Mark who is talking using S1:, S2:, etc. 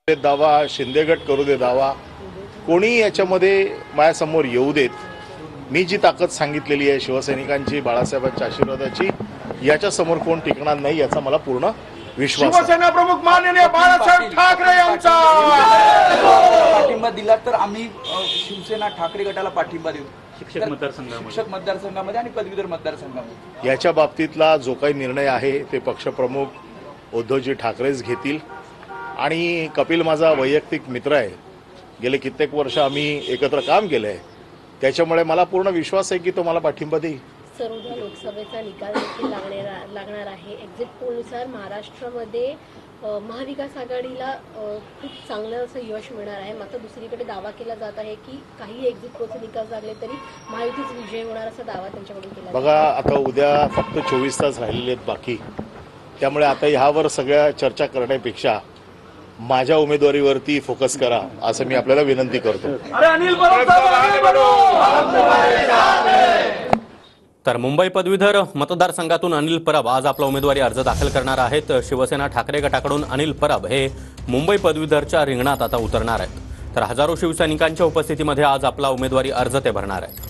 S1: दावा शिंदेगट करू दे दावा कोणी याच्यामध्ये माझ्यासमोर येऊ देत. मी जी ताकद सांगितलेली आहे शिवसैनिकांची बाळासाहेबांच्या आशीर्वादाची याच्या समोर कोण टिकणार नाही याचा मला पूर्ण विश्वास आहे.
S2: शिवसेना प्रमुख माननीय बाळासाहेब ठाकरे यांचा
S3: पाठिंबा दिला तर आम्ही शिवसेना ठाकरे गटाला पाठिंबा देऊ. शिक्षक मतदारसंघामध्ये आणि पदवीधर मतदारसंघामध्ये
S1: याच्या बाबतीतला जो काही निर्णय आहे ते पक्षप्रमुख उद्धवजी ठाकरेच घेतील. आणि कपिल माझा वैयक्तिक मित्र आहे, गेले कित्येक वर्ष आम्ही एकत्र काम केलं आहे, त्याच्यामुळे मला पूर्ण विश्वास आहे की तो मला पाठिंबा देईल.
S4: सरोदा लोकसभेचा निकाल देखील लागणार आहे. एक्झिट पोलनुसार महाराष्ट्रामध्ये महाविकास आघाडीला खूप चांगलं असं यश मिळणार आहे. मात्र दुसरीकडे दावा केला जात आहे की काही एक्झिट पोलचे निकाल लागले तरी महायुतीच विजय होणार असा दावा त्यांच्याकडून केला.
S1: बघा, आता उद्या फक्त 24 तास राहिलेले आहेत बाकी, त्यामुळे आता ह्यावर सगळ्या चर्चा करण्यापेक्षा माझ्या उमेदवारीवरती फोकस करा असं मी आपल्याला विनंती करतो.
S5: तर मुंबई पदवीधर मतदारसंघातून अनिल परब आज आपला उमेदवारी अर्ज दाखल करणार आहेत. शिवसेना ठाकरे गटाकडून अनिल परब हे मुंबई पदवीधरच्या रिंगणात आता उतरणार आहेत. तर हजारो शिवसैनिकांच्या उपस्थितीमध्ये आज आपला उमेदवारी अर्ज ते भरणार आहेत.